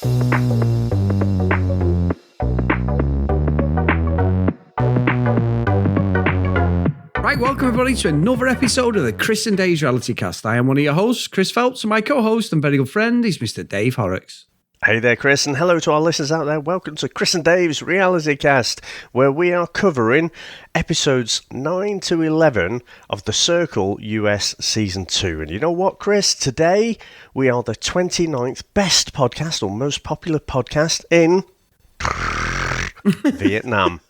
Right, welcome everybody to another episode of the Chris and Dave's Reality Cast. I am one of your hosts, Chris Phelps, and my co-host and very good friend is Mr. Dave Horrocks. Hey there, Chris, and hello to our listeners out there. Welcome to Chris and Dave's Reality Cast, where we are covering episodes 9 to 11 of the Circle US Season 2. And you know what, Chris? Today, we are the 29th best podcast, or most popular podcast in Vietnam.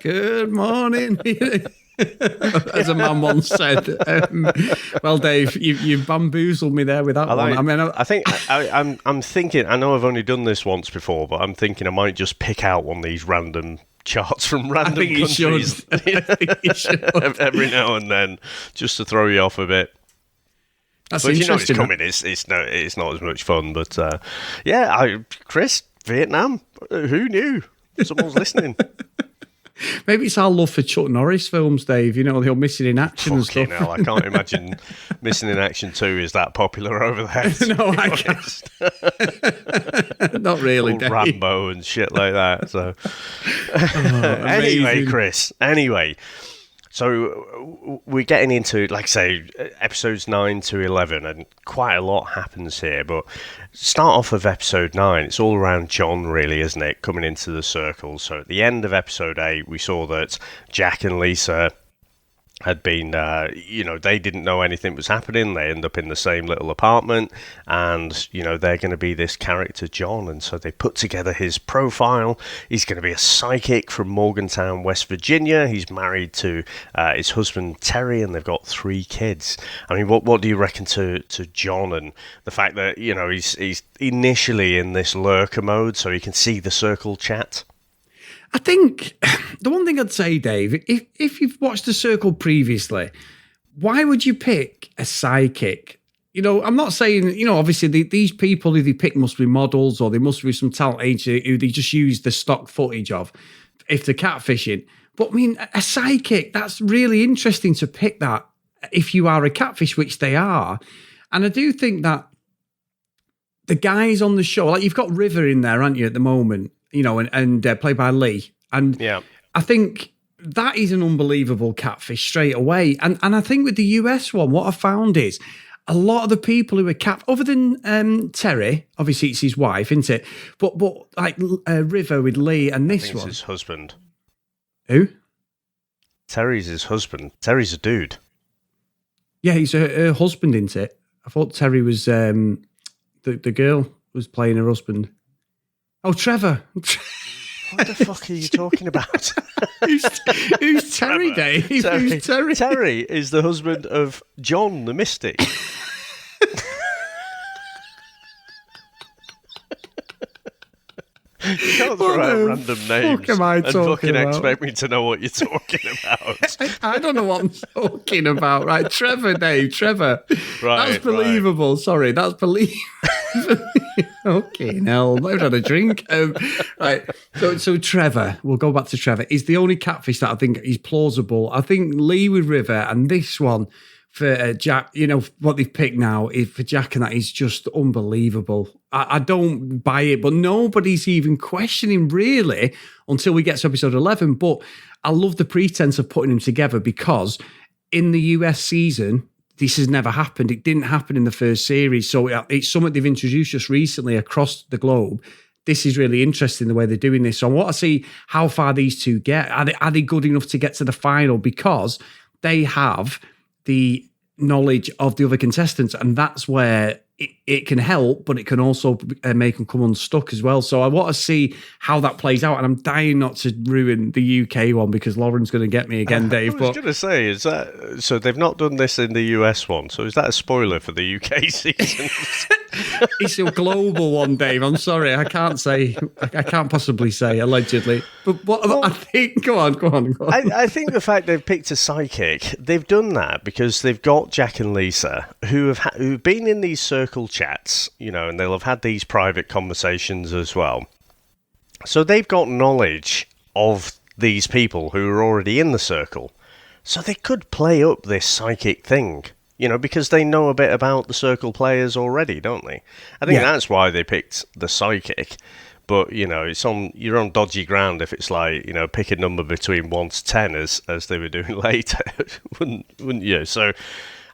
Good morning. As a man once said. Well, Dave, you've bamboozled me there with that one. I'm thinking, I know I've only done this once before, but I'm thinking I might just pick out one of these random charts from random countries. I think you should. Every now and then, just to throw you off a bit. That's but if you know it's interesting. coming, it's not as much fun. But Chris, Vietnam, who knew? Someone's listening. Maybe it's our love for Chuck Norris films, Dave. You know, the old Missing in Action and stuff. Hell, I can't imagine Missing in Action 2 is that popular over there. No, I can't. Not really, Old Dave. Rambo and shit like that. So, anyway, Chris. So we're getting into, like I say, episodes 9 to 11, and quite a lot happens here. But start off of episode 9, it's all around John, really, isn't it? Coming into the circle. So at the end of episode 8, we saw that Jack and Lisa had been, they didn't know anything was happening. They end up in the same little apartment, and, they're going to be this character, John. And so they put together his profile. He's going to be a psychic from Morgantown, West Virginia. He's married to his husband, Terry, and they've got 3 kids. I mean, what do you reckon to John and the fact that, he's initially in this lurker mode so he can see the circle chat? I think the one thing I'd say, Dave, if you've watched The Circle previously, why would you pick a psychic? I'm not saying, obviously these people who they pick must be models or they must be some talent agency who they just use the stock footage of if they're catfishing. But I mean, a psychic, that's really interesting to pick that if you are a catfish, which they are. And I do think that the guys on the show, like you've got River in there, aren't you, at the moment? And played by Lee. And yeah. I think that is an unbelievable catfish straight away. And I think with the US one, what I found is a lot of the people who are other than Terry, obviously it's his wife, isn't it? But like River with Lee and this one. It's his husband. Who? Terry's his husband. Terry's a dude. Yeah, he's her husband, isn't it? I thought Terry was the girl was playing her husband. Oh, Trevor. What the fuck are you talking about? Who's Terry, Dave? Who's Terry? Terry is the husband of John the Mystic. You can't throw out random names and fucking expect me to know what you're talking about. I don't know what I'm talking about. Right, Trevor, Dave, Trevor. Right, that's believable. Right. Sorry, that's believable. Okay, now I've had a drink. Right, so Trevor, we'll go back to Trevor. Is the only catfish that I think is plausible. I think Lee with River and this one for Jack, what they've picked now is for Jack, and that is just unbelievable. I don't buy it, but nobody's even questioning really until we get to episode 11. But I love the pretense of putting them together because in the US season, this has never happened. It didn't happen in the first series. So it's something they've introduced just recently across the globe. This is really interesting the way they're doing this. So I want to see how far these two get. Are they good enough to get to the final? Because they have the knowledge of the other contestants, and that's where it can help, but it can also make them come unstuck as well. So I want to see how that plays out, and I'm dying not to ruin the UK one because Lauren's going to get me again, Dave. I was going to say, is that so? They've not done this in the US one, so is that a spoiler for the UK season? It's a global one, Dave. I'm sorry, I can't possibly say allegedly. But I think, go on. I think the fact they've picked a psychic, they've done that because they've got Jack and Lisa who've been in these circle chats, and they'll have had these private conversations as well. So they've got knowledge of these people who are already in the circle. So they could play up this psychic thing because they know a bit about the Circle players already, don't they? I think that's why they picked the psychic. But, you're on dodgy ground if it's like, pick a number between 1 to 10 as they were doing later, wouldn't you? So,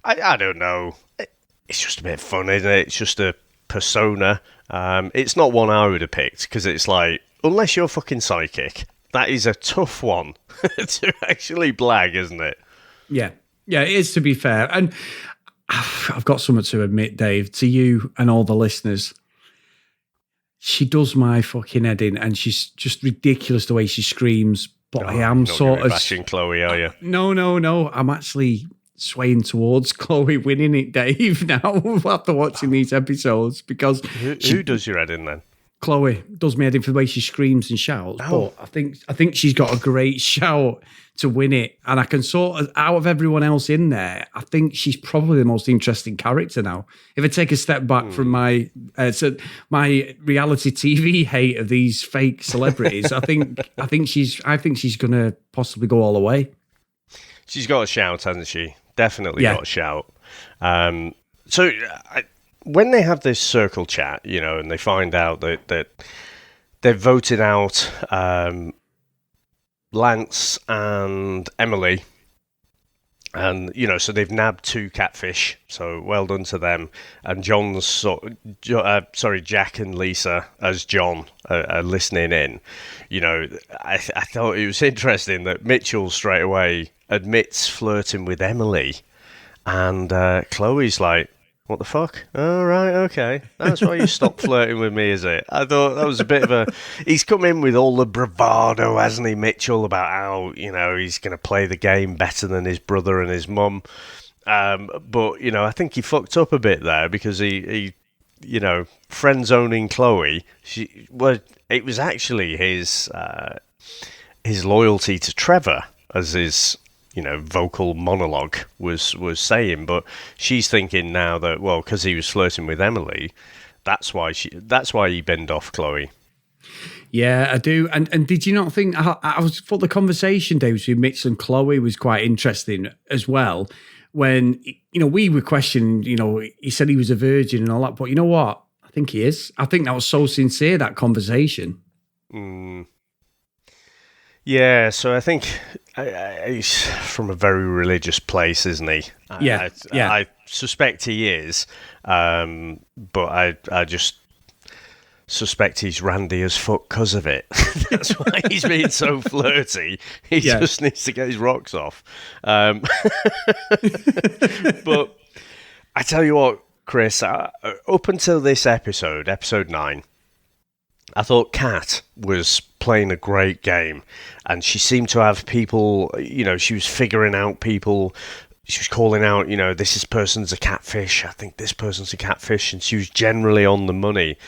I don't know. It's just a bit fun, isn't it? It's just a persona. It's not one I would have picked, because it's like, unless you're fucking psychic, that is a tough one to actually blag, isn't it? Yeah. Yeah, it is, to be fair. And I've got something to admit, Dave, to you and all the listeners. She does my fucking head in, and she's just ridiculous the way she screams. But I am sort of bashing Chloe, are you? No. I'm actually swaying towards Chloe winning it, Dave. Now after watching these episodes, because who does your head in then? Chloe does me head in for the way she screams and shouts. Oh. But I think she's got a great shout to win it, and I can sort of, out of everyone else in there, I think she's probably the most interesting character now. If I take a step back from my reality TV hate of these fake celebrities, I think she's going to possibly go all the way. She's got a shout, hasn't she? Definitely got a shout. When they have this circle chat, and they find out that they've voted out Lance and Emily, and so they've nabbed 2 catfish, so well done to them. And Jack and Lisa as John are listening in. I thought it was interesting that Mitchell straight away admits flirting with Emily, and Chloe's like, what the fuck? Oh, right, okay. That's why you stopped flirting with me, is it? I thought that was a bit of a... He's come in with all the bravado, hasn't he, Mitchell, about how, he's going to play the game better than his brother and his mum. But, I think he fucked up a bit there, because he friend-zoning Chloe. It was actually his loyalty to Trevor as his... vocal monologue was saying, but she's thinking now that, well, because he was flirting with Emily, that's why he binned off Chloe. Yeah, I do. And did you not think I thought the conversation, Dave, between Mitch and Chloe was quite interesting as well? When we were questioning, he said he was a virgin and all that, but you know what? I think he is. I think that was so sincere, that conversation. Yeah, so I think he's from a very religious place, isn't he? Yeah, I suspect he is, but I just suspect he's randy as fuck because of it. That's why he's being so flirty. He just needs to get his rocks off. But I tell you what, Chris, up until this episode 9, I thought Kat was playing a great game, and she seemed to have people, she was figuring out people. She was calling out, this person's a catfish. I think this person's a catfish, and she was generally on the money.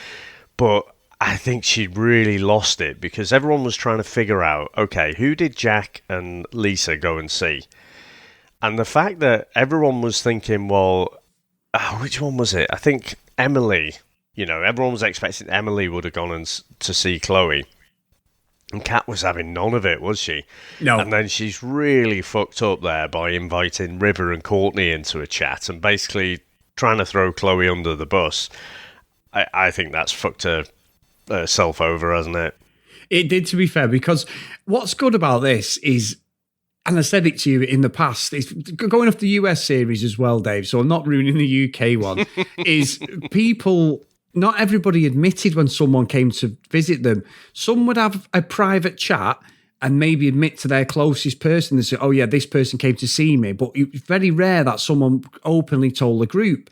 But I think she really lost it, because everyone was trying to figure out, okay, who did Jack and Lisa go and see? And the fact that everyone was thinking, well, which one was it? I think Emily. Everyone was expecting Emily would have gone to see Chloe. And Kat was having none of it, was she? No. And then she's really fucked up there by inviting River and Courtney into a chat and basically trying to throw Chloe under the bus. I think that's fucked herself over, hasn't it? It did, to be fair, because what's good about this is, and I said it to you in the past, it's going off the US series as well, Dave, so I'm not ruining the UK one, is people... Not everybody admitted when someone came to visit them. Some would have a private chat and maybe admit to their closest person and say, oh yeah, this person came to see me. But it's very rare that someone openly told the group.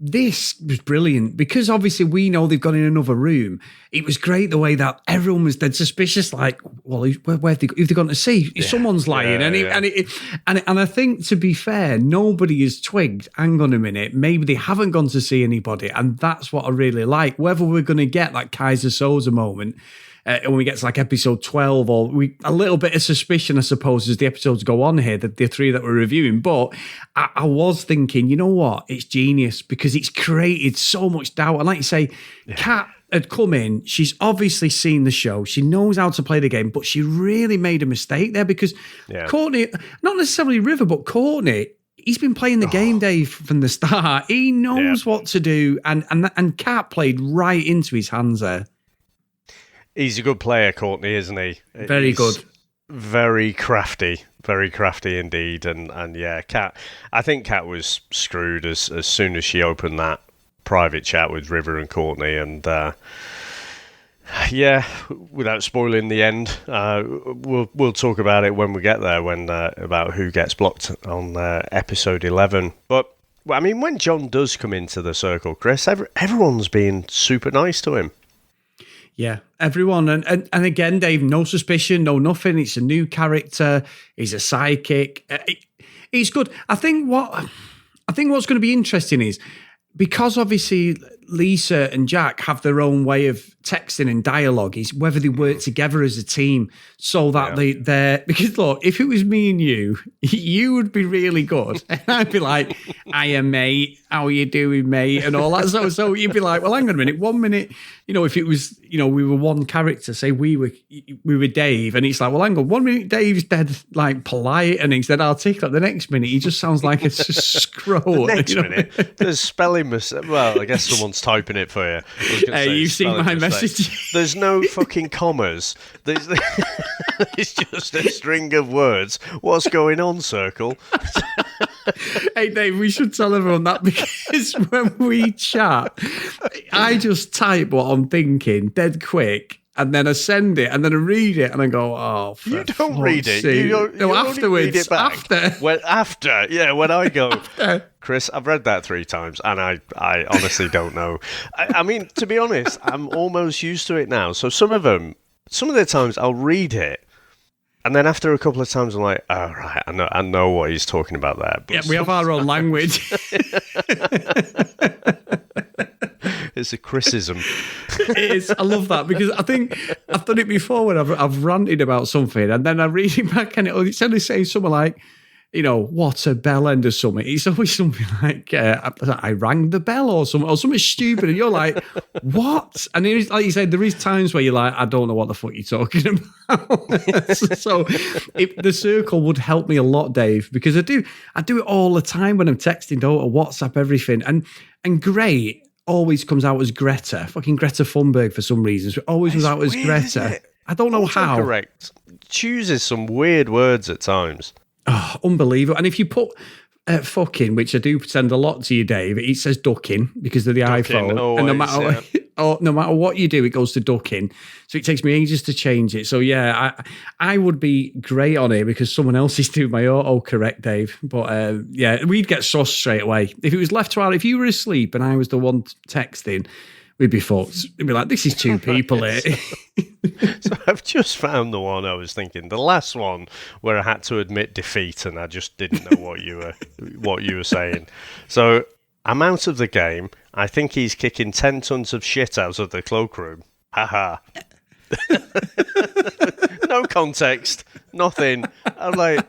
This was brilliant, because obviously we know they've gone in another room. It was great the way that everyone was dead suspicious, like, well, where have they gone to see? Yeah. Someone's lying. And I think, to be fair, nobody has twigged, hang on a minute, maybe they haven't gone to see anybody. And that's what I really like. Whether we're going to get that Kaiser Soze moment when we get to like episode 12, or a little bit of suspicion, I suppose, as the episodes go on here, the 3 that we're reviewing. But I was thinking, you know what? It's genius, because it's created so much doubt. And like you say, Kat had come in. She's obviously seen the show. She knows how to play the game, but she really made a mistake there, because Courtney, not necessarily River, but Courtney, he's been playing the game, Dave, from the start. He knows what to do, and Cat played right into his hands there. He's a good player, Courtney, isn't he? Very good. Very crafty indeed. And yeah, Cat. I think Cat was screwed as soon as she opened that private chat with River and Courtney, and without spoiling the end, we'll talk about it when we get there, about who gets blocked on episode 11. But I mean, when John does come into the circle, Chris, everyone's being super nice to him. Yeah, everyone. And again, Dave, no suspicion, no nothing. It's a new character. He's a psychic. It's good. I think what's going to be interesting is, because obviously Lisa and Jack have their own way of texting and dialogue, is whether they work together as a team so that they're... Because look, if it was me and you would be really good. And I'd be like, hiya, mate. How are you doing, mate? And all that. So you'd be like, well, hang on a minute. 1 minute, if it was, we were one character, say we were Dave, and it's like, well, hang on, 1 minute Dave's dead, like, polite, and he's dead articulate. The next minute, he just sounds like a scroll. The next minute, there's spelling mistake. Well, I guess someone's typing it for you. Hey, you've seen my message. There's no fucking commas. It's just a string of words. What's going on, Circle? Hey, Dave, we should tell everyone that, because when we chat, I just type what I'm thinking dead quick, and then I send it, and then I read it, and I go, "Oh, you don't read it. You afterwards. Read it back. After. When I go, Chris, I've read that 3 times, and I honestly don't know. I mean, to be honest, I'm almost used to it now. So some of the times I'll read it, and then after a couple of times, I'm like, oh, right, I know what he's talking about there. But we have our own language. It's a Chrisism. It is. I love that, because I think I've done it before when I've ranted about something, and then I read it back, and it's only saying something like, what a bell end or something. It's always something like, I rang the bell or something stupid. And you're like, what? And it is, like you said, there is times where you're like, I don't know what the fuck you're talking about. So the circle would help me a lot, Dave, because I do it all the time when I'm texting, WhatsApp, everything. And great always comes out as Greta. Fucking Greta Thunberg for some reason. So it always comes out as Greta. I don't know how. Correct. Chooses some weird words at times. Oh, unbelievable. And if you put fucking, which I do send a lot to you, Dave, it says ducking because of the iPhone. Always, and no matter what you do, it goes to ducking. So it takes me ages to change it. So yeah, I would be great on it because someone else is doing my autocorrect, Dave. But we'd get sus straight away. If it was left to our, if you were asleep and I was the one texting, we'd be fucked. We'd be like, this is 2 people here. So I've just found the one I was thinking. The last one where I had to admit defeat and I just didn't know what you were saying. So I'm out of the game. I think he's kicking 10 tons of shit out of the cloakroom. Haha. No context. Nothing. I'm like,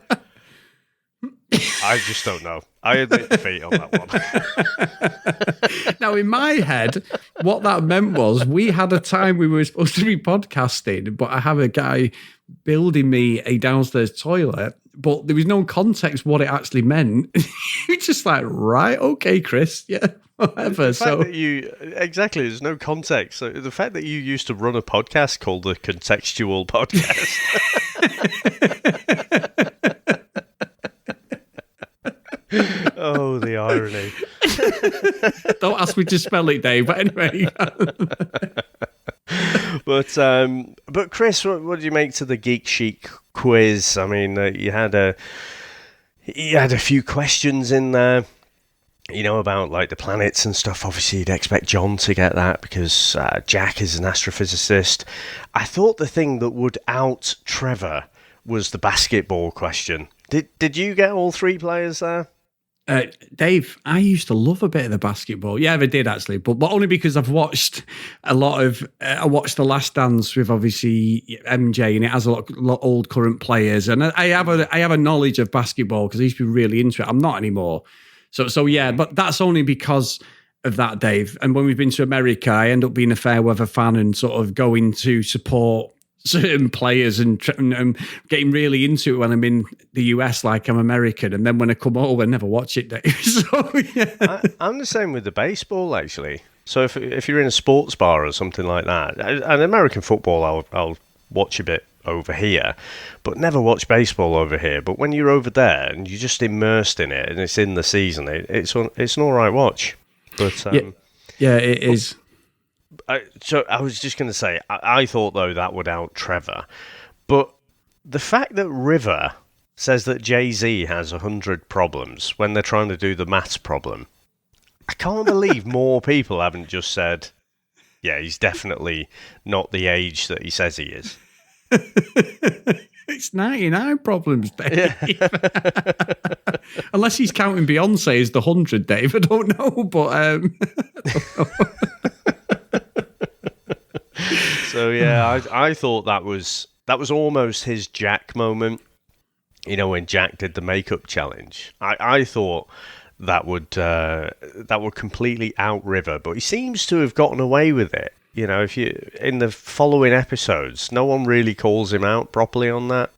I just don't know. I admit defeat on that one. Now, in my head, what that meant was we had a time we were supposed to be podcasting, but I have a guy building me a downstairs toilet, but there was no context what it actually meant. You're just like, right, okay, Chris, yeah, whatever. Exactly, there's no context. So the fact that you used to run a podcast called the Contextual Podcast. Oh, the irony. Don't ask me to spell it, Dave, but anyway. But Chris, what did you make to the Geek Chic quiz? I mean, you had a few questions in there, about like the planets and stuff. Obviously, you'd expect John to get that because Jack is an astrophysicist. I thought the thing that would out Trevor was the basketball question. Did you get all 3 players there? Dave, I used to love a bit of the basketball. Yeah, I did actually, but only because I've watched a lot of. I watched The Last Dance with obviously MJ, and it has a lot of old current players, and I have a knowledge of basketball because I used to be really into it. I'm not anymore, so yeah, but that's only because of that, Dave. And when we've been to America, I end up being a fair weather fan and sort of going to support certain players and getting really into it when I'm in the US, like I'm American, and then when I come over, I never watch it, Dave. So yeah. I'm the same with the baseball, actually. So if you're in a sports bar or something like that, and American football, I'll watch a bit over here, but never watch baseball over here. But when you're over there and you're just immersed in it and it's in the season, it's an all right watch. But yeah, it is. So I was just going to say, I thought, though, that would out Trevor. But the fact that River says that Jay-Z has 100 problems when they're trying to do the maths problem, I can't believe more people haven't just said, yeah, he's definitely not the age that he says he is. It's 99 problems, Dave. Yeah. Unless he's counting Beyonce as the 100, Dave. I don't know, but... I don't know. So yeah, I thought that was almost his Jack moment. You know, when Jack did the makeup challenge, I thought that would completely out River, but he seems to have gotten away with it. You know, if you in the following episodes, no one really calls him out properly on that.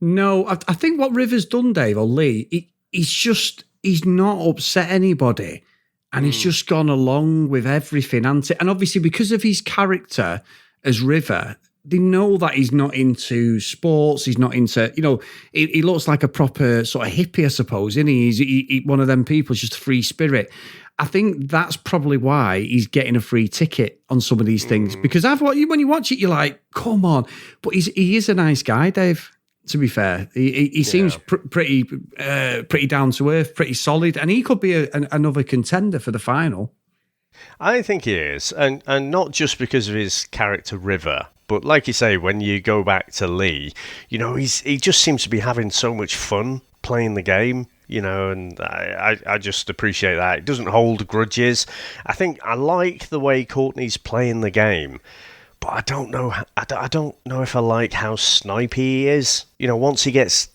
No, I think what River's done, Dave or Lee, he's not upset anybody. And he's just gone along with everything, and obviously because of his character as River, they know that he's not into sports. He's not into, he looks like a proper sort of hippie, I suppose, isn't he? He's one of them people, just a free spirit. I think that's probably why he's getting a free ticket on some of these things. Because when you watch it, you're like, come on. But he is a nice guy, Dave. To be fair, he seems pretty down to earth, pretty solid, and he could be another contender for the final. I think he is, and not just because of his character River, but like you say, when you go back to Lee, he just seems to be having so much fun playing the game, and I just appreciate that. It doesn't hold grudges. I think I like the way Courtney's playing the game. But I don't know. I don't know if I like how snipey he is. Once he gets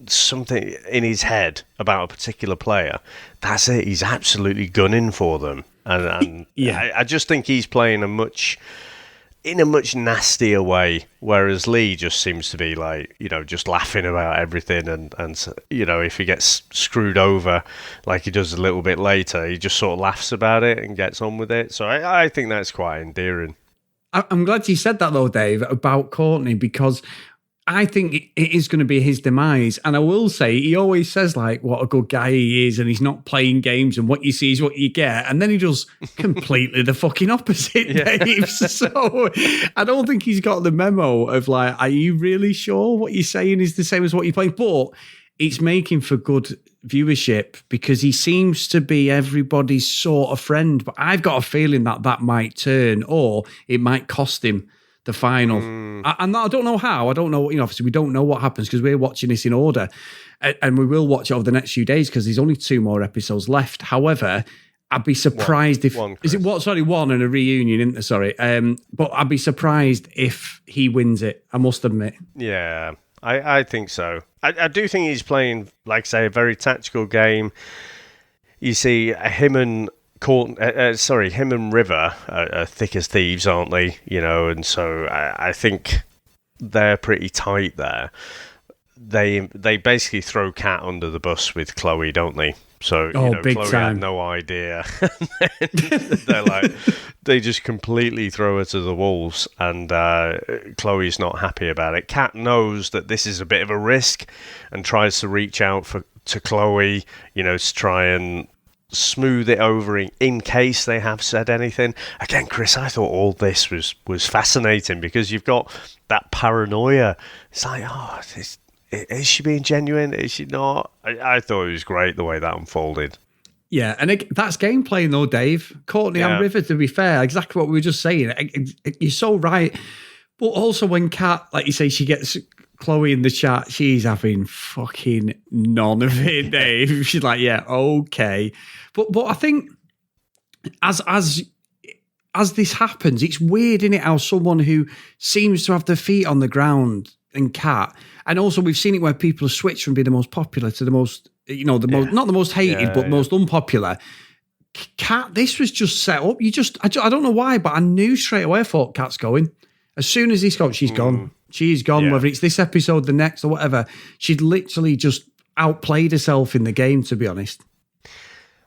something in his head about a particular player, that's it. He's absolutely gunning for them, and yeah, I just think he's playing in a much nastier way. Whereas Lee just seems to be like, just laughing about everything, and if he gets screwed over, like he does a little bit later, he just sort of laughs about it and gets on with it. So I think that's quite endearing. I'm glad you said that, though, Dave, about Courtney, because I think it is going to be his demise. And I will say, he always says, like, what a good guy he is, and he's not playing games, and what you see is what you get. And then he does completely the fucking opposite, Dave. So I don't think he's got the memo of, like, are you really sure what you're saying is the same as what you're playing? But it's making for good viewership because he seems to be everybody's sort of friend. But I've got a feeling that might turn, or it might cost him the final. And I don't know how. I don't know. Obviously, we don't know what happens because we're watching this in order, and we will watch it over the next few days because there's only 2 more episodes left. However, I'd be surprised if is it what? Sorry, 1 and a reunion, isn't there? Sorry, but I'd be surprised if he wins it. I must admit. Yeah. I think so. I do think he's playing, like I say, a very tactical game. You see, him and River are thick as thieves, aren't they? And so I think they're pretty tight there. They basically throw Kat under the bus with Chloe, don't they? So big Chloe time. had no idea. They just completely throw her to the wolves, and Chloe's not happy about it. Kat knows that this is a bit of a risk, and tries to reach out to Chloe, to try and smooth it over in case they have said anything. Again, Chris, I thought all this was fascinating because you've got that paranoia. It's like, is she being genuine? Is she not? I thought it was great the way that unfolded. Yeah, and that's gameplay, though, Dave. Courtney and River, to be fair, exactly what we were just saying. You're so right. But also when Kat, like you say, she gets Chloe in the chat, she's having fucking none of it, Dave. She's like, yeah, okay. But I think as this happens, it's weird, isn't it, how someone who seems to have their feet on the ground and Kat, and also we've seen it where people have switched from being the most popular to the most, most, not the most hated, but most unpopular. Kat, this was just set up. I don't know why, but I knew straight away. I thought Kat's going. As soon as he scored, she's gone. She's gone, Yeah. whether it's this episode, the next, or whatever. She'd literally just outplayed herself in the game, to be honest.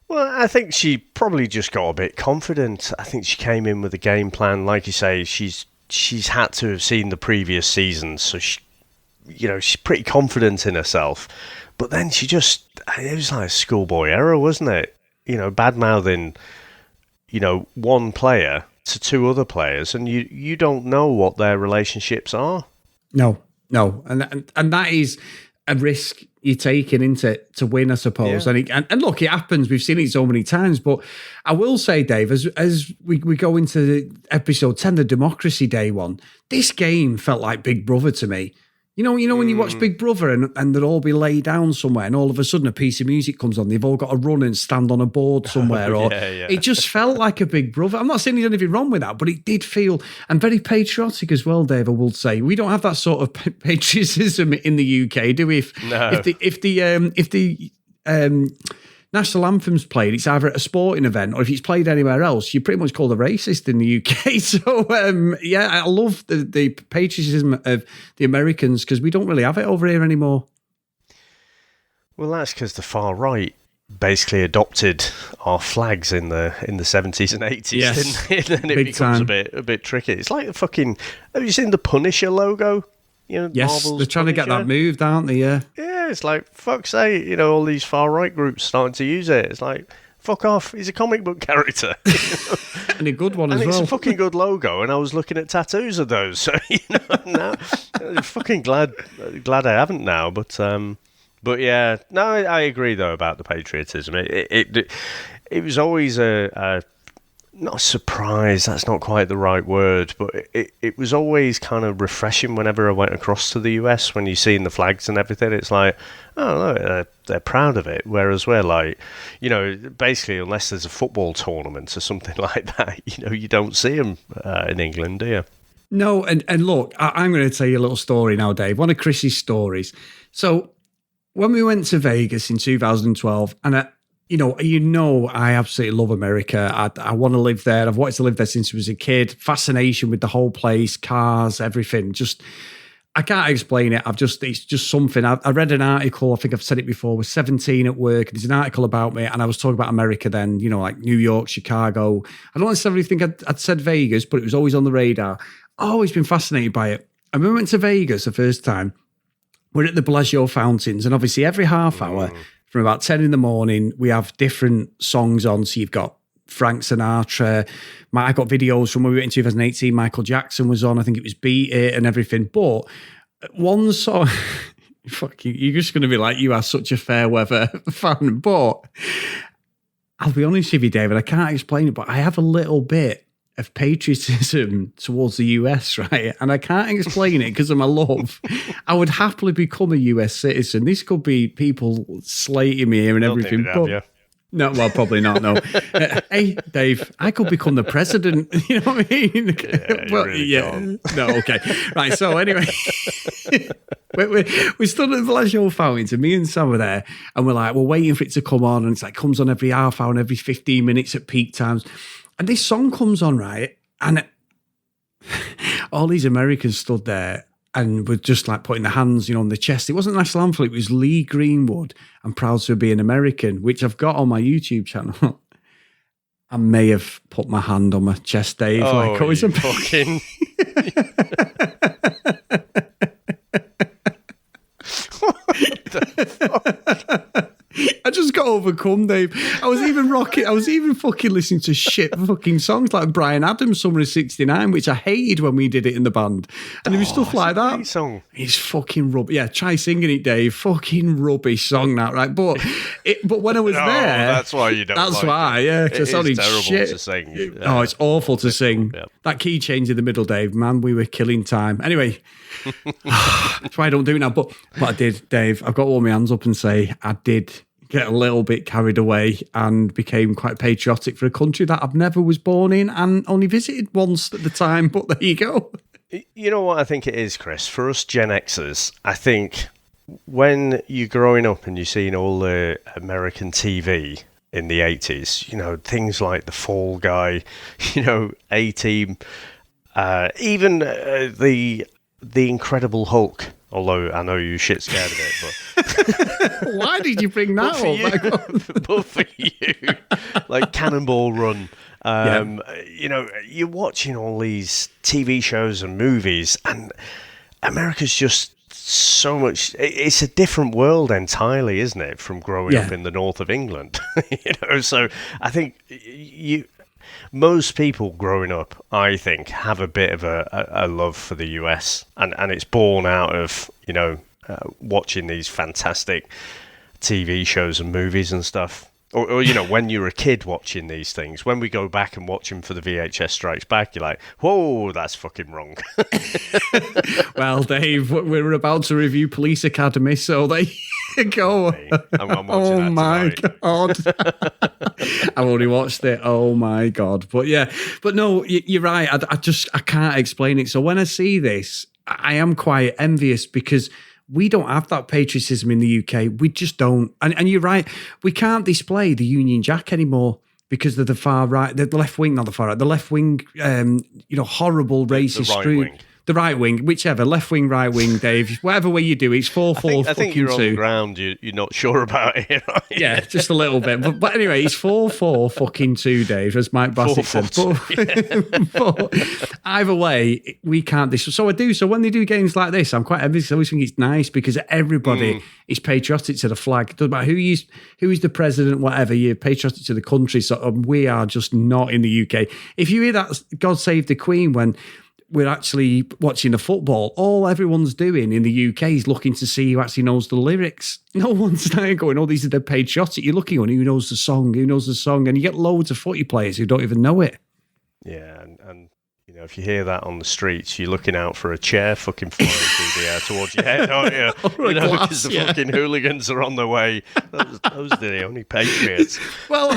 Well, I think she probably just got a bit confident. I think she came in with a game plan. Like you say, she's had to have seen the previous seasons, so she's pretty confident in herself. But then it was like a schoolboy error, wasn't it? Bad-mouthing, one player to two other players, and you don't know what their relationships are. No. And that is a risk you're taking into to win, I suppose. Yeah. And look, it happens. We've seen it so many times. But I will say, Dave, as we go into episode 10, the Democracy Day one, this game felt like Big Brother to me. You know when you watch Big Brother and they'll all be laid down somewhere and all of a sudden a piece of music comes on, they've all got to run and stand on a board somewhere. It just felt like a Big Brother. I'm not saying there's anything wrong with that, but it did feel, and very patriotic as well, Dave, I will say. We don't have that sort of patriotism in the UK, do we? If the national anthem's played, it's either at a sporting event or if it's played anywhere else, you're pretty much called a racist in the UK. So, I love the patriotism of the Americans because we don't really have it over here anymore. Well, that's because the far right basically adopted our flags in the 70s and 80s, didn't it? And it becomes a bit tricky. It's like the fucking... Have you seen the Punisher logo? Yes, Marvel's they're trying to get that moved, aren't they? Yeah. Yeah, it's like, fuck's sake, all these far-right groups starting to use it. It's like, fuck off, he's a comic book character. And a good one as well. And it's a fucking good logo, and I was looking at tattoos of those, so, now, I'm fucking glad I haven't now, but yeah, no, I agree, though, about the patriotism. It was always not a surprise, that's not quite the right word, but it was always kind of refreshing whenever I went across to the US, when you seen the flags and everything. It's like, oh, look, they're proud of it. Whereas we're like, basically, unless there's a football tournament or something like that, you don't see them in England, do you? No, and look, I'm going to tell you a little story now, Dave. One of Chris's stories. So when we went to Vegas in 2012, and I absolutely love America. I want to live there. I've wanted to live there since I was a kid. Fascination with the whole place, cars, everything. Just, I can't explain it. It's just something. I read an article, I think I've said it before, I was 17 at work. There's an article about me, and I was talking about America then, like New York, Chicago. I don't necessarily think I'd said Vegas, but it was always on the radar. Always been fascinated by it. And when we went to Vegas the first time, we're at the Bellagio fountains, and obviously every half hour, from about 10 in the morning, we have different songs on. So you've got Frank Sinatra. I got videos from when we went in 2018. Michael Jackson was on. I think it was Beat It and everything. But one song, fuck you, you're just going to be like, you are such a fair weather fan. But I'll be honest with you, David, I can't explain it, but I have a little bit of patriotism towards the US, right? And I can't explain it because of my love. I would happily become a US citizen. This could be people slating me here and everything. But no, well, probably not, no. Hey, Dave, I could become the president. You know what I mean? No, okay. Right, so anyway, we stood at the Bellagio fountains and me and Sam were there and we're like, we're waiting for it to come on, and it's like comes on every half hour and every 15 minutes at peak times. And this song comes on, right? And all these Americans stood there and were just like putting their hands, on the chest. It wasn't national anthem, it was Lee Greenwood, I'm proud to be an American, which I've got on my YouTube channel. I may have put my hand on my chest, Dave. Oh, like I was a fucking... What the fuck? I just got overcome, Dave. I was even fucking listening to shit fucking songs like Bryan Adams' Summer of '69, which I hated when we did it in the band. And there was stuff like that. Great song. It's fucking rubbish. Yeah, try singing it, Dave. Fucking rubbish song, that, right? But when I was there... that's why you don't That's why, yeah. It is terrible shit. to sing. Oh, it's awful to sing. Yeah. That key change in the middle, Dave, man, we were killing time. Anyway, that's why I don't do it now. But I did, Dave. I've got to hold my hands up and say I did get a little bit carried away and became quite patriotic for a country that I've never was born in and only visited once at the time. But there you go. You know what I think it is, Chris? For us Gen Xers, I think when you're growing up and you're seeing all the American TV in the 80s, things like The Fall Guy, A-Team, Even the Incredible Hulk. Although I know you shit scared of it, but Why did you bring that up? but for you, like Cannonball Run. You know, you're watching all these TV shows and movies, and America's just so much. It's a different world entirely, isn't it, from growing up in the north of England? You know, so I think most people growing up, I think, have a bit of a love for the US, and it's born out of, you know, watching these fantastic TV shows and movies and stuff. Or, you know, when you're a kid watching these things, when we go back and watch them for the VHS Strikes Back, you're like, whoa, that's fucking wrong. Well, Dave, we're about to review Police Academy, so there you go. I'm watching that my tonight. God. I've only watched it. Oh, my God. But yeah, but no, you're right. I can't explain it. So when I see this, I am quite envious because we don't have that patriotism in the UK. We just don't. And you're right. We can't display the Union Jack anymore because of the far right, the left wing, not the far right, the left wing, horrible racist the right wing. The right wing, whichever, left wing, right wing, Dave, whatever way you do it, it's 4-4. I think you're on the ground. You're not sure about it, right? Yeah, just a little bit. But anyway, it's 4-4 fucking 2, Dave, as Mike Bassett said. But either way, we can't. So I do. So when they do games like this, I'm quite envious. I always think it's nice because everybody is patriotic to the flag. It doesn't matter who is the president, whatever. You're patriotic to the country. So we are just not in the UK. If you hear that God Save the Queen when we're actually watching the football, all everyone's doing in the UK is looking to see who actually knows the lyrics. No one's there going, oh, these are the patriotic. You're looking on who knows the song, and you get loads of footy players who don't even know it. Yeah, and you know, if you hear that on the streets, you're looking out for a chair fucking flying through the air towards your head, aren't you? Or a glass, because the fucking hooligans are on their way. Those are the only patriots. Well,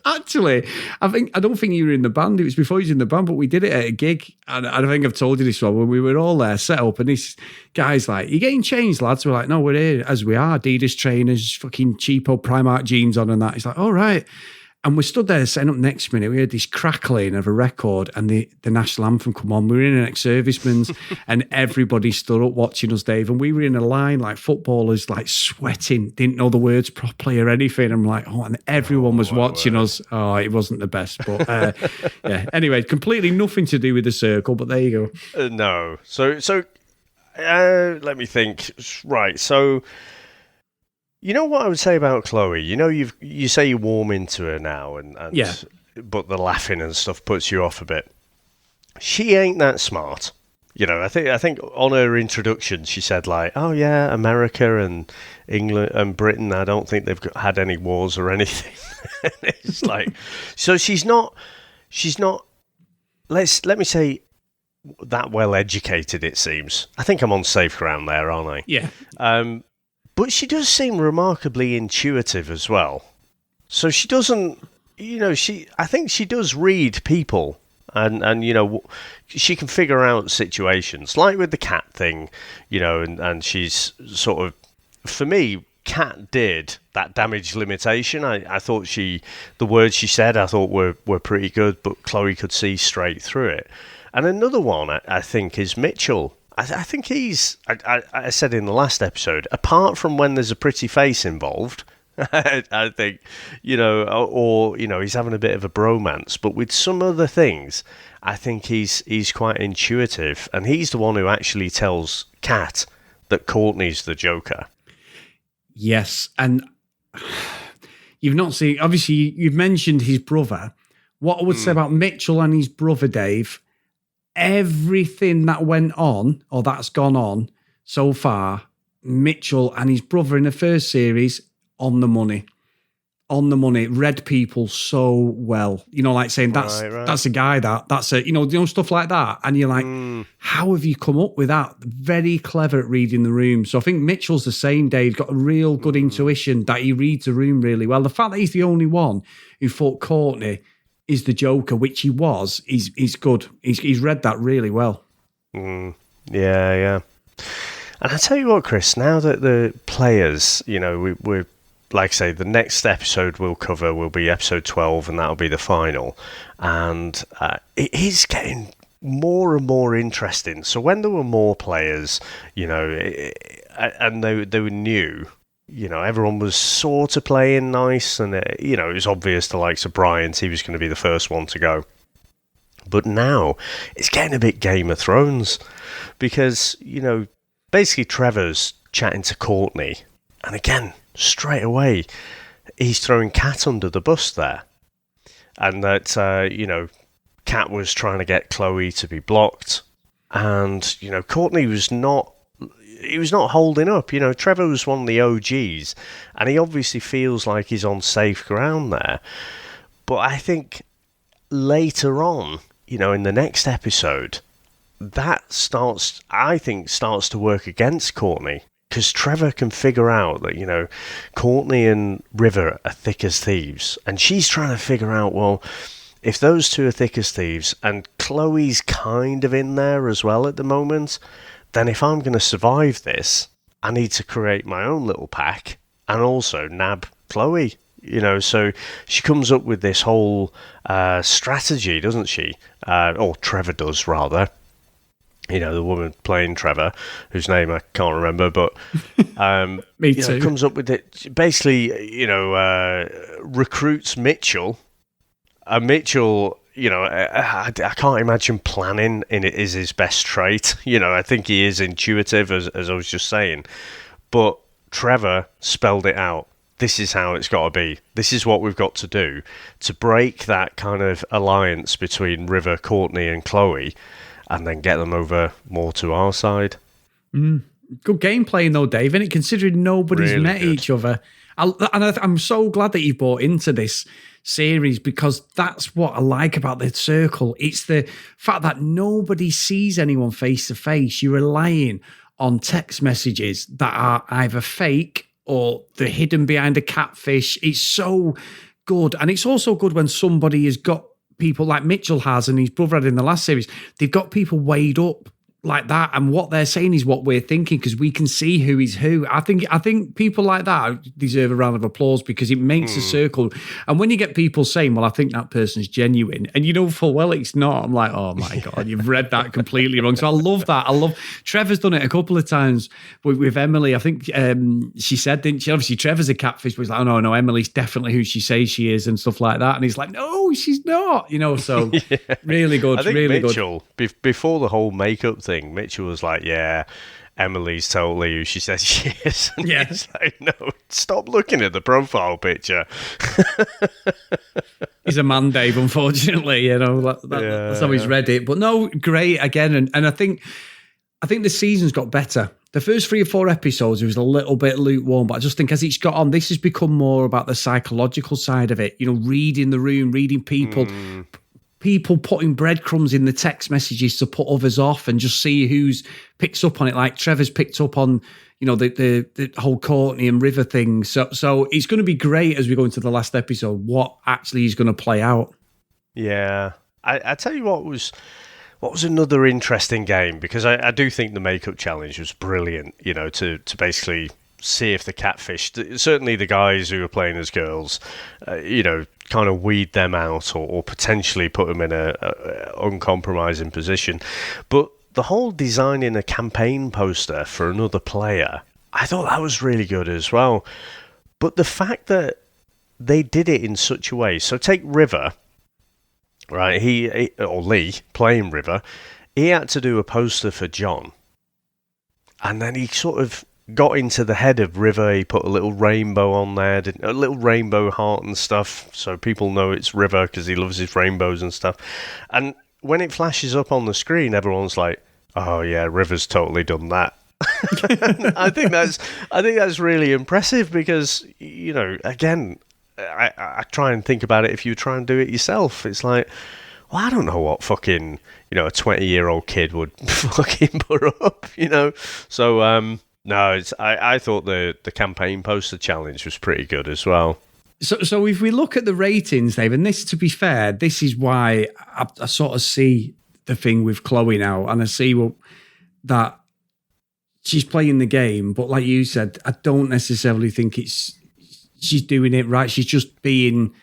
actually, I don't think you were in the band. It was before you was in the band, but we did it at a gig. And I think I've told you this one when we were all there set up. And this guy's like, "You getting changed, lads?" We're like, "No, we're here as we are. Adidas trainers, fucking cheapo Primark jeans on and that." He's like, "All right." And we stood there setting up next minute. We heard this crackling of a record and the national anthem come on. We were in an ex-serviceman's and everybody stood up watching us, Dave. And we were in a line like footballers, like sweating, didn't know the words properly or anything. I'm like, oh, and everyone was watching us. Oh, it wasn't the best. But yeah, anyway, completely nothing to do with the circle, but there you go. No. So let me think. Right. So, you know what I would say about Chloe? You know, you say you warm into her now, and yeah, but the laughing and stuff puts you off a bit. She ain't that smart. You know, I think on her introduction she said like, "Oh yeah, America and England and Britain. I don't think they've had any wars or anything." It's like, so she's not. Let me say that well educated. It seems. I think I'm on safe ground there, aren't I? Yeah. But she does seem remarkably intuitive as well. So she doesn't, you know, I think she does read people and you know, she can figure out situations. Like with the cat thing, you know, and she's sort of, for me, Cat did that damage limitation. I thought the words she said, I thought were pretty good, but Chloe could see straight through it. And another one, I think, is Mitchell. I think I said in the last episode, apart from when there's a pretty face involved, I think, you know, or, you know, he's having a bit of a bromance. But with some other things, I think he's quite intuitive. And he's the one who actually tells Kat that Courtney's the Joker. Yes. And you've not seen, obviously, you've mentioned his brother. What I would say about Mitchell and his brother, Dave, everything that went on or that's gone on so far, Mitchell and his brother in the first series on the money, read people so well, you know, like saying that's a guy that's a, you know, stuff like that. And you're like, how have you come up with that? Very clever at reading the room. So I think Mitchell's the same, Dave, got a real good intuition that he reads the room really well. The fact that he's the only one who thought Courtney is the Joker, which he was, he's good. He's read that really well. Yeah. And I tell you what, Chris, now that the players, you know, we're like I say, the next episode we'll cover will be episode 12, and that'll be the final. And it is getting more and more interesting. So when there were more players, and they were new, everyone was sort of playing nice, and it was obvious to likes of Bryant, he was going to be the first one to go. But now it's getting a bit Game of Thrones because, basically Trevor's chatting to Courtney, and again, straight away, he's throwing Kat under the bus there. And that, Kat was trying to get Chloe to be blocked, and Courtney was not holding up. Trevor was one of the OGs, and he obviously feels like he's on safe ground there. But I think later on, in the next episode, that starts to work against Courtney, because Trevor can figure out that Courtney and River are thick as thieves, and she's trying to figure out, well, if those two are thick as thieves, and Chloe's kind of in there as well at the moment, then if I'm going to survive this, I need to create my own little pack and also nab Chloe. So she comes up with this whole strategy, doesn't she? Or Trevor does, rather. The woman playing Trevor, whose name I can't remember, but Me too. Comes up with it. Basically, recruits Mitchell. And Mitchell, I can't imagine planning is his best trait. I think he is intuitive, as I was just saying. But Trevor spelled it out. This is how it's got to be. This is what we've got to do to break that kind of alliance between River, Courtney, and Chloe, and then get them over more to our side. Good game playing though, Dave, and considering nobody's Really met good. each other. I'm so glad that you bought into this series, because that's what I like about the Circle. It's the fact that nobody sees anyone face to face. You're relying on text messages that are either fake or they're hidden behind a catfish. It's so good. And it's also good when somebody has got people like Mitchell has, and his brother had in the last series. They've got people weighed up like that, and what they're saying is what we're thinking, because we can see who is who. I think people like that deserve a round of applause, because it makes a Circle. And when you get people saying, well, I think that person's genuine, and full well it's not, I'm like, oh my God, you've read that completely wrong. So I love that. Trevor's done it a couple of times with Emily. I think she said, didn't she? Obviously Trevor's a catfish, but he's like, oh no, Emily's definitely who she says she is and stuff like that. And he's like, no, she's not, so yeah. Really good. I think really Mitchell, good. Before the whole makeup thing, Mitchell was like, yeah, Emily's totally who she says she is. And yeah. He's like, no, stop looking at the profile picture. He's a man, Dave, unfortunately. That's how he's read it. But no, great again. And I think the season's got better. The first 3 or 4 episodes, it was a little bit lukewarm, but I just think as it's got on, this has become more about the psychological side of it. Reading the room, reading people. People putting breadcrumbs in the text messages to put others off and just see who's picks up on it. Like Trevor's picked up on, the whole Courtney and River thing. So it's going to be great as we go into the last episode, what actually is going to play out. Yeah. I tell you what was another interesting game, because I do think the makeup challenge was brilliant, to basically see if the catfish, certainly the guys who are playing as girls, kind of weed them out or potentially put them in a uncompromising position. But the whole designing a campaign poster for another player, I thought that was really good as well. But the fact that they did it in such a way, so take River, right? He or Lee playing River, he had to do a poster for John, and then he sort of got into the head of River. He put a little rainbow on there, a little rainbow heart and stuff, so people know it's River because he loves his rainbows and stuff. And when it flashes up on the screen, everyone's like, "Oh yeah, River's totally done that." I think that's really impressive, because again, I try and think about it. If you try and do it yourself, it's like, well, I don't know what fucking a 20-year-old kid would fucking put up, So no, I thought the campaign poster challenge was pretty good as well. So if we look at the ratings, Dave, and this, to be fair, this is why I sort of see the thing with Chloe now, and I see that she's playing the game, but like you said, I don't necessarily think she's doing it right. She's just being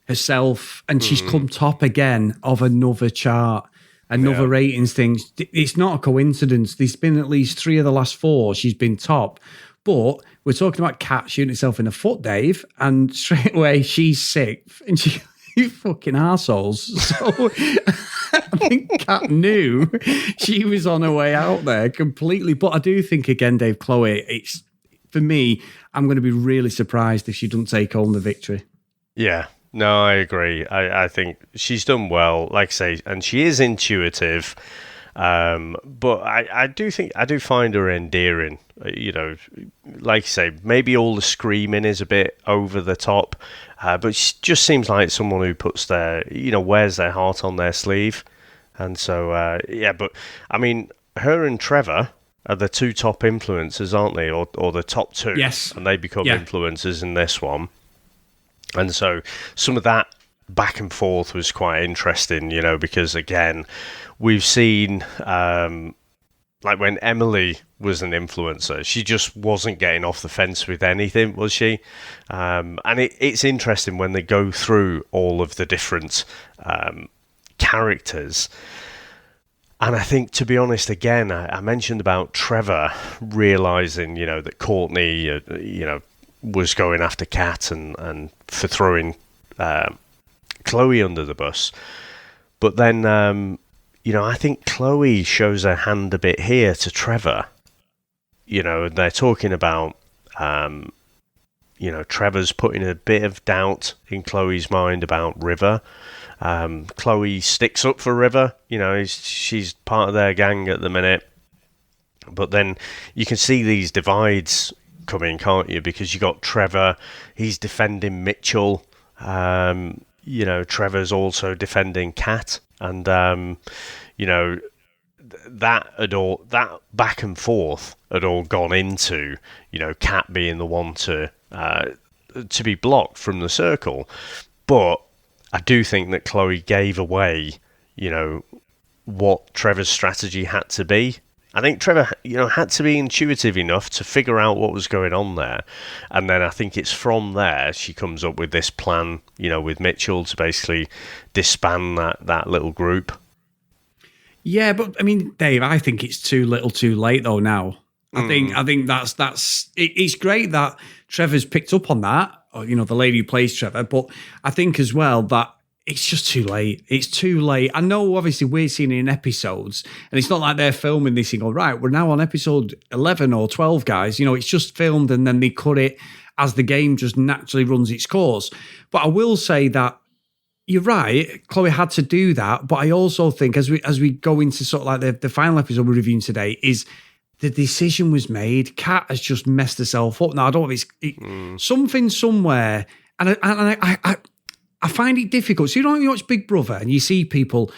herself, and she's come top again of another chart. another ratings thing. It's not a coincidence. There's been at least 3 of the last 4. She's been top. But we're talking about Kat shooting herself in the foot, Dave, and straight away she's 6th. And she... You fucking arseholes. So I think Kat knew she was on her way out there completely. But I do think, again, Dave, Chloe, it's for me, I'm going to be really surprised if she doesn't take home the victory. Yeah, no, I agree. I think she's done well, like I say, and she is intuitive. But I do find her endearing. You know, like you say, maybe all the screaming is a bit over the top. But she just seems like someone who puts wears their heart on their sleeve. And so, but I mean, her and Trevor are the 2 top influencers, aren't they? Or the top 2. Yes. And they become influencers in this one. And so some of that back and forth was quite interesting, because again, we've seen, like when Emily was an influencer, she just wasn't getting off the fence with anything, was she? And it's interesting when they go through all of the different characters. And I think, to be honest, again, I mentioned about Trevor realising, that Courtney, was going after Kat and for throwing Chloe under the bus. But then, I think Chloe shows her hand a bit here to Trevor. They're talking about, Trevor's putting a bit of doubt in Chloe's mind about River. Chloe sticks up for River. She's part of their gang at the minute. But then you can see these divides coming, can't you? Because you got Trevor, he's defending Mitchell. Trevor's also defending Kat. And, that back and forth had all gone into, Kat being the one to be blocked from the circle. But I do think that Chloe gave away, what Trevor's strategy had to be. I think Trevor, had to be intuitive enough to figure out what was going on there. And then I think it's from there she comes up with this plan, with Mitchell to basically disband that little group. Yeah, but I mean, Dave, I think it's too little too late though now. I think that's it's great that Trevor's picked up on that, or, the lady who plays Trevor, but I think as well that it's just too late. It's too late. I know, obviously, we're seeing it in episodes, and it's not like they're filming this and go, right, we're now on episode 11 or 12, guys. It's just filmed, and then they cut it as the game just naturally runs its course. But I will say that you're right, Chloe had to do that, but I also think as we go into sort of like the final episode we're reviewing today is the decision was made. Kat has just messed herself up. Now, I don't know if it's something somewhere, and I find it difficult. So you watch Big Brother and you see people,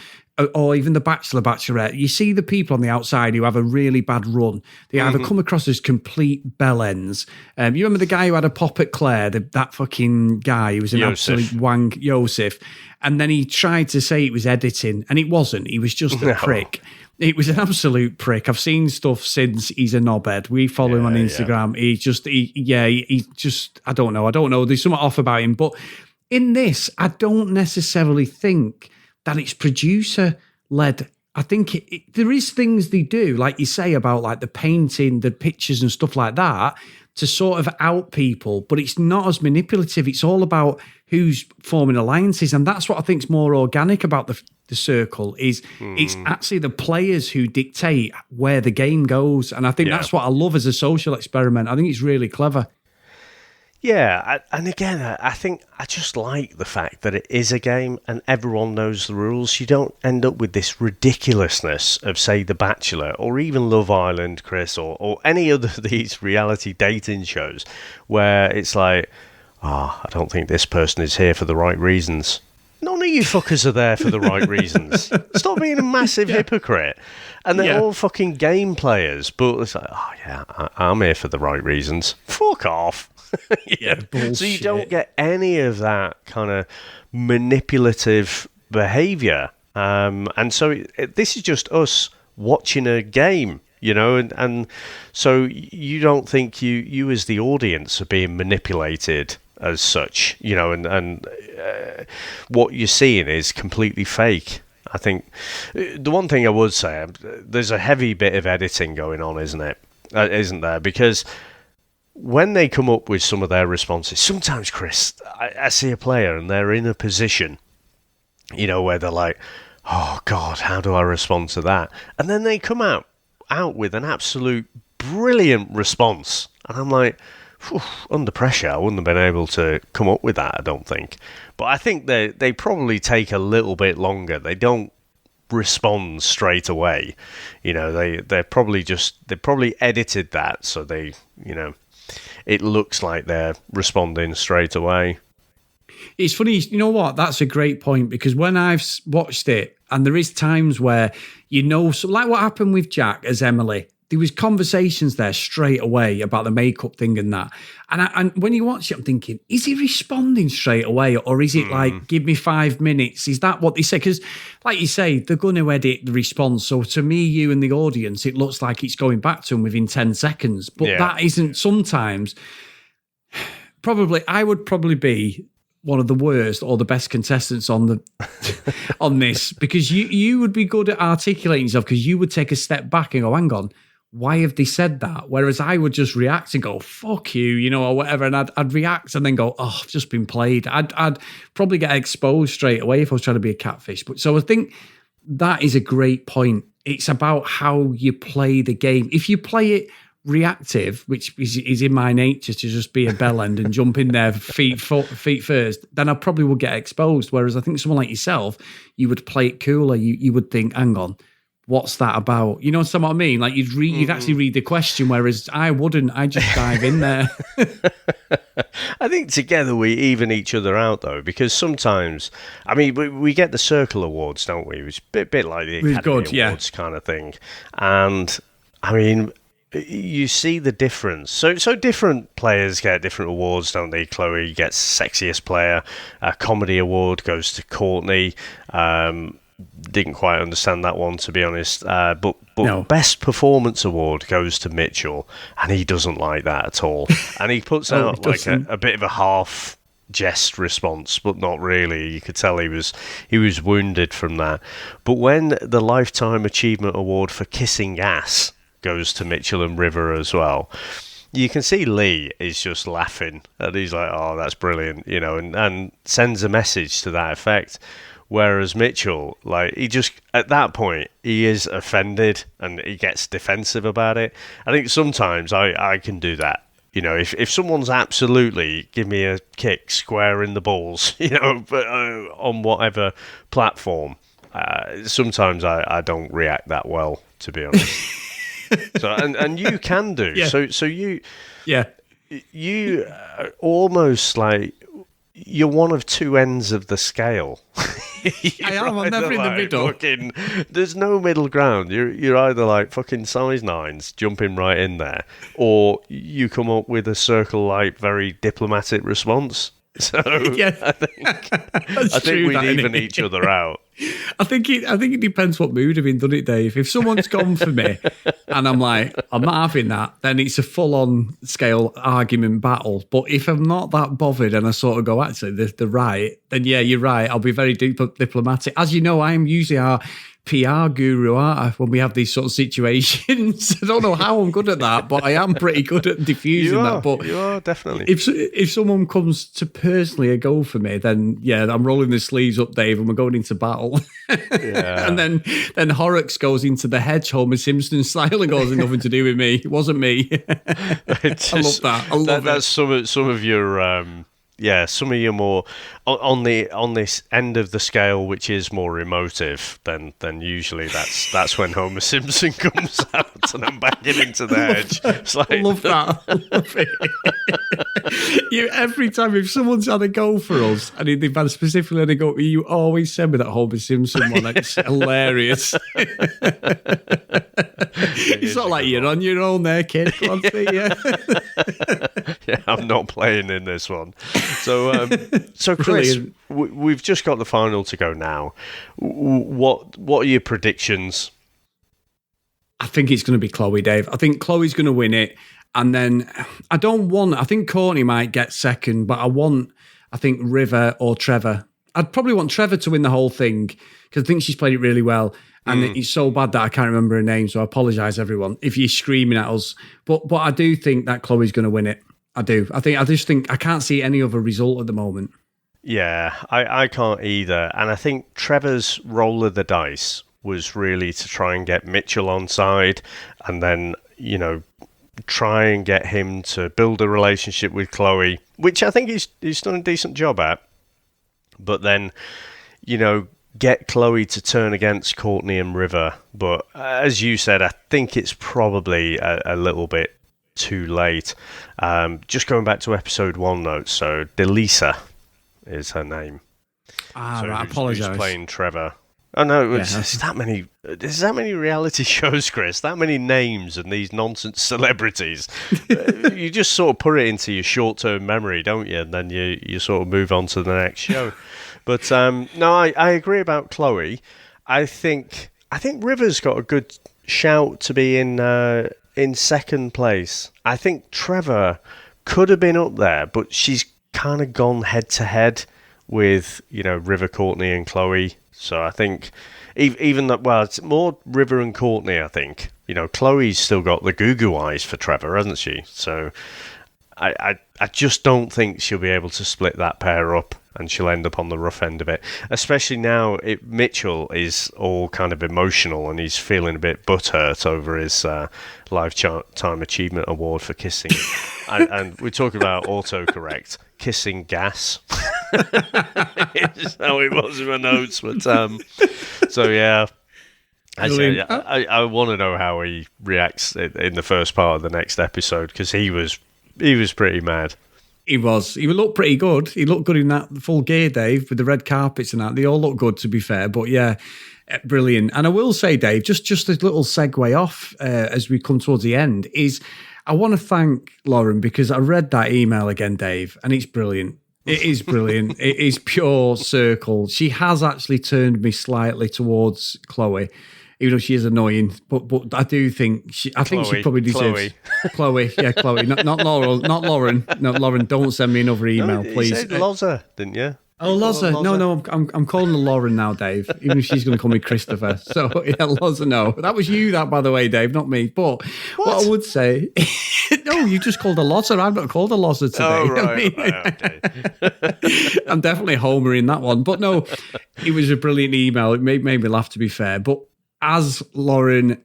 or even The Bachelor, Bachelorette, you see the people on the outside who have a really bad run. They either come across as complete bellends. You remember the guy who had a pop at Claire, that fucking guy who was an absolute wank, Yosef, and then he tried to say it was editing, and it wasn't. He was just a prick. It was an absolute prick. I've seen stuff since he's a knobhead. We follow him on Instagram. Yeah. He just, I don't know. There's something off about him, but in this, I don't necessarily think that it's producer-led. I think there is things they do, like you say, about like the painting, the pictures and stuff like that, to sort of out people, but it's not as manipulative. It's all about who's forming alliances, and that's what I think is more organic about the circle, is it's actually the players who dictate where the game goes, and I think that's what I love as a social experiment. I think it's really clever. Yeah, and again, I think I just like the fact that it is a game and everyone knows the rules. You don't end up with this ridiculousness of, say, The Bachelor or even Love Island, Chris, or any other of these reality dating shows where it's like, I don't think this person is here for the right reasons. None of you fuckers are there for the right reasons. Stop being a massive hypocrite. And they're all fucking game players, but it's like, I'm here for the right reasons. Fuck off. So you don't get any of that kind of manipulative behaviour. And so this is just us watching a game, and so you don't think you as the audience are being manipulated as such, and what you're seeing is completely fake. I think the one thing I would say, there's a heavy bit of editing going on, isn't it? Isn't there? Because when they come up with some of their responses, sometimes, Chris, I see a player and they're in a position, where they're like, oh God, how do I respond to that? And then they come out with an absolute brilliant response. And I'm like, under pressure, I wouldn't have been able to come up with that, I don't think. But I think they probably take a little bit longer. They don't respond straight away. They probably edited that so they, it looks like they're responding straight away. It's funny, you know what? That's a great point, because when I've watched it, and there is times where, so like what happened with Jack as Emily, there was conversations there straight away about the makeup thing and that. And when you watch it, I'm thinking, is he responding straight away? Or is it like, give me 5 minutes? Is that what they say? Because like you say, they're going to edit the response. So to me, you and the audience, it looks like it's going back to them within 10 seconds. But that isn't sometimes. I would probably be one of the worst or the best contestants on this, because you would be good at articulating yourself, because you would take a step back and go, hang on, why have they said that? Whereas I would just react and go, fuck you, or whatever. And I'd react and then go, oh, I've just been played. I'd probably get exposed straight away if I was trying to be a catfish. But so I think that is a great point. It's about how you play the game. If you play it reactive, which is in my nature to just be a bellend and jump in there feet first, then I probably would get exposed. Whereas I think someone like yourself, you would play it cooler. You would think, hang on, what's that about? You know what I mean? Like you'd actually read the question, whereas I wouldn't. I just dive in there. I think together we even each other out, though, because sometimes, I mean, we get the Circle Awards, don't we? Which is a bit like the Academy Awards kind of thing. And, I mean, you see the difference. So different players get different awards, don't they? Chloe gets Sexiest Player. A Comedy Award goes to Courtney. Didn't quite understand that one, to be honest. But no. Best Performance Award goes to Mitchell, and he doesn't like that at all. And he puts out like a bit of a half jest response, but not really. You could tell he was wounded from that. But when the Lifetime Achievement Award for Kissing Ass goes to Mitchell and River as well, you can see Lee is just laughing, and he's like, oh, that's brilliant, and sends a message to that effect. Whereas Mitchell, like, he just, at that point, he is offended and he gets defensive about it. I think sometimes I can do that. If someone's absolutely give me a kick square in the balls, but on whatever platform, sometimes I don't react that well, to be honest. So and you can do. Yeah. So you almost like, you're one of two ends of the scale. I am. I'm never in the middle. There's no middle ground. You're either like fucking size 9s jumping right in there, or you come up with a Circle like very diplomatic response. So yeah. I think we'd even each other out. I think it depends what mood I'm in, doesn't it, Dave? If someone's gone for me and I'm like, I'm not having that, then it's a full-on scale argument battle. But if I'm not that bothered and I sort of go, actually, they're right, then yeah, you're right. I'll be very diplomatic. As you know, I am usually our PR guru, aren't I, when we have these sort of situations. I don't know how I'm good at that, but I am pretty good at diffusing that. But you are, definitely. If someone comes to personally go for me, then yeah, I'm rolling the sleeves up, Dave, and we're going into battle. Yeah. And then Horrocks goes into the hedge, Homer Simpson style, and goes, nothing to do with me. It wasn't me. I love that. I love that's some of your some of your more on this end of the scale, which is more emotive than usually. That's when Homer Simpson comes out and I'm backing into the hedge. It's like, I love that. I love it. Every time if someone's had a go for us and they've had specifically had a go, you always send me that Homer Simpson one. It's hilarious. It's not like you're on your own there, kid. Go on, yeah. Yeah, I'm not playing in this one. So Chris, we've just got the final to go now. What are your predictions? I think it's going to be Chloe, Dave. I think Chloe's going to win it. And then I think Courtney might get second, but I think River or Trevor. I'd probably want Trevor to win the whole thing because I think she's played it really well. And it's so bad that I can't remember her name, so I apologise, everyone, if you're screaming at us. But I do think that Chloe's going to win it. I do. I just think I can't see any other result at the moment. Yeah, I can't either. And I think Trevor's roll of the dice was really to try and get Mitchell on side and then, try and get him to build a relationship with Chloe, which I think he's done a decent job at. But then, get Chloe to turn against Courtney and River. But as you said, I think it's probably a little bit too late. Just going back to episode 1 notes, so Delisa is her name. Right, I apologise. Who's playing Trevor. Oh no, there's that many reality shows, Chris, that many names and these nonsense celebrities. You just sort of put it into your short-term memory, don't you? And then you sort of move on to the next show. But no, I agree about Chloe. I think River's got a good shout to be in second place. I think Trevor could have been up there, but she's kind of gone head-to-head with, River, Courtney and Chloe. So I think even that, well, it's more River and Courtney, I think. Chloe's still got the goo-goo eyes for Trevor, hasn't she? So I just don't think she'll be able to split that pair up and she'll end up on the rough end of it. Especially now Mitchell is all kind of emotional and he's feeling a bit butthurt over his Lifetime Achievement Award for kissing. and we're talking about autocorrect. Kissing gas. It's how it was in my notes. But so yeah. I want to know how he reacts in the first part of the next episode because he was pretty mad. He looked pretty good. He looked good in that full gear, Dave, with the red carpets and that. They all look good, to be fair. But yeah, brilliant. And I will say, Dave, just a little segue off as we come towards the end is I want to thank Lauren because I read that email again, Dave, and it's brilliant. It is brilliant. It is pure Circle. She has actually turned me slightly towards Chloe, even though she is annoying. But I do think she probably deserves Chloe. Yeah, Chloe. Not Laurel. Not Lauren. No, Lauren. Don't send me another email, please. You said Loza, didn't you? Oh, Loza. No. I'm calling her Lauren now, Dave. Even if she's going to call me Christopher. So yeah, Loza. No, that was you. That, by the way, Dave, not me. But what I would say, no, you just called her Loza. I've not called her Loza today. Oh, right. Okay. I'm definitely Homer in that one. But no, it was a brilliant email. It made me laugh, to be fair. But as Lauren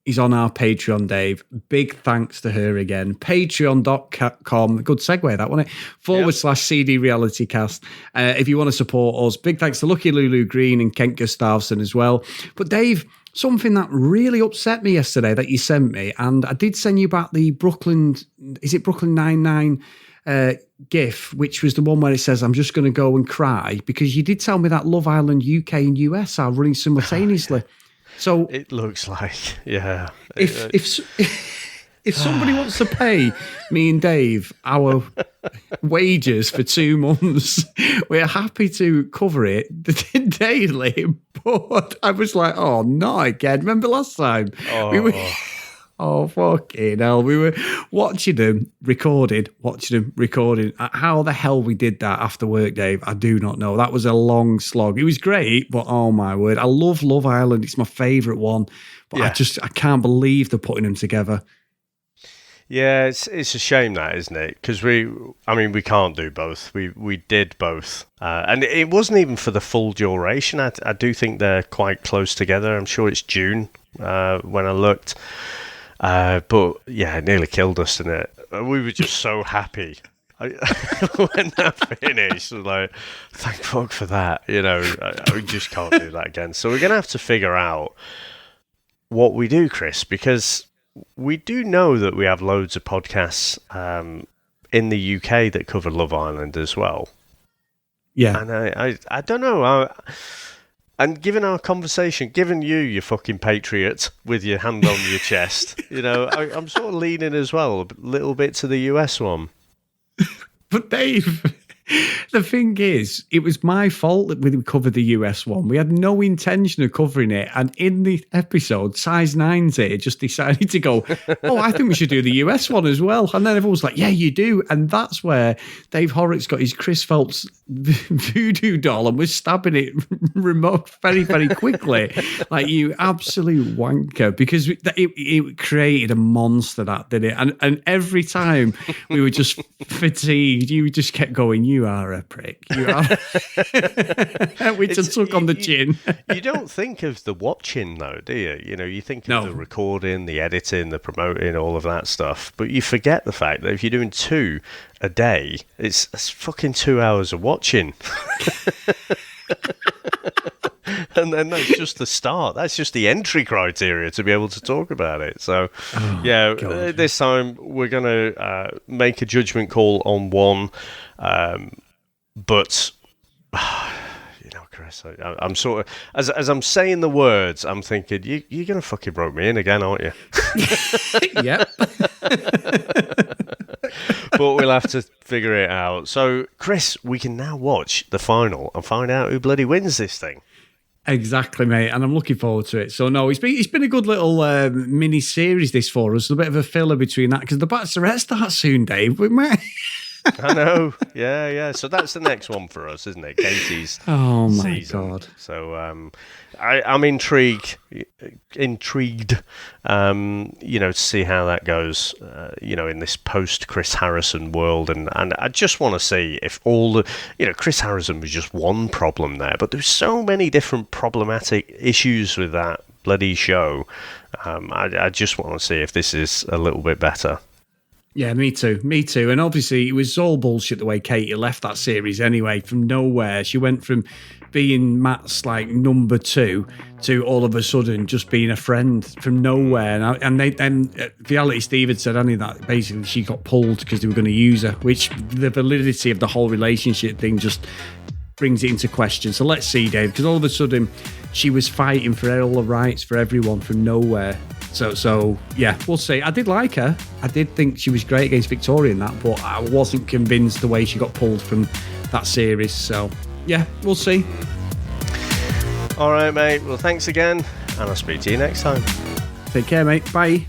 is on our Patreon, Dave, big thanks to her again. Patreon.com, good segue that, wasn't it? /CD Reality Cast. If you want to support us, big thanks to Lucky Lulu Green and Kent Gustafsson as well. But Dave, something that really upset me yesterday that you sent me, and I did send you back the Brooklyn Nine-Nine GIF, which was the one where it says, I'm just going to go and cry, because you did tell me that Love Island UK and US are running simultaneously. So it looks like, yeah. If somebody wants to pay me and Dave our wages for 2 months, we're happy to cover it daily. But I was like, oh, not again. Remember last time? Oh, fucking hell. We were watching them recording. How the hell we did that after work, Dave, I do not know. That was a long slog. It was great, but oh my word. I love Love Island. It's my favourite one. But yeah. I can't believe they're putting them together. Yeah, it's a shame that, isn't it? Because we can't do both. We did both. And it wasn't even for the full duration. I do think they're quite close together. I'm sure it's June when I looked. But yeah, it nearly killed us, didn't it? We were just so happy when that finished. Like, thank fuck for that. We just can't do that again. So we're going to have to figure out what we do, Chris, because we do know that we have loads of podcasts in the UK that cover Love Island as well. Yeah. And I don't know. And given our conversation, given you fucking patriot with your hand on your chest, I'm sort of leaning as well a little bit to the US one. But Dave, The thing is, it was my fault that we covered the US one. We had no intention of covering it. And in the episode, Size 9's here just decided to go, oh, I think we should do the US one as well. And then everyone was like, yeah, you do. And that's where Dave Horrocks got his Chris Phelps voodoo doll and was stabbing it remote very, very quickly. Like, you absolute wanker. Because it created a monster, that, did it? And every time we were just fatigued, you just kept going, you are a prick. You are. We just took on the chin. You don't think of the watching, though, do you? You know, you think of the recording, the editing, the promoting, all of that stuff. But you forget the fact that if you're doing 2 a day, it's fucking 2 hours of watching. And then that's just the start. That's just the entry criteria to be able to talk about it. So, this time we're going to make a judgment call on one. But, you know, Chris, I'm sort of, as I'm saying the words, I'm thinking, you're going to fucking rope me in again, aren't you? Yep. But we'll have to figure it out. So, Chris, we can now watch the final and find out who bloody wins this thing. Exactly, mate, and I'm looking forward to it. So, no, it's been a good little mini series this for us. A bit of a filler between that because the Bachelorette starts soon, Dave. I know, yeah. So that's the next one for us, isn't it? Katie's oh my season. God! So I'm intrigued. To see how that goes. In this post Chris Harrison world, and I just want to see if all the, Chris Harrison was just one problem there, but there's so many different problematic issues with that bloody show. I just want to see if this is a little bit better. Yeah, me too. And obviously, it was all bullshit the way Katie left that series anyway, from nowhere. She went from being Matt's like number 2 to all of a sudden just being a friend from nowhere. And Reality Steve had said, only that basically she got pulled because they were going to use her, which the validity of the whole relationship thing just brings it into question. So let's see, Dave, because all of a sudden she was fighting for all the rights for everyone from nowhere. So yeah, we'll see. I did like her. I did think she was great against Victoria in that, but I wasn't convinced the way she got pulled from that series. So yeah, we'll see. All right, mate. Well, thanks again, and I'll speak to you next time. Take care, mate. Bye.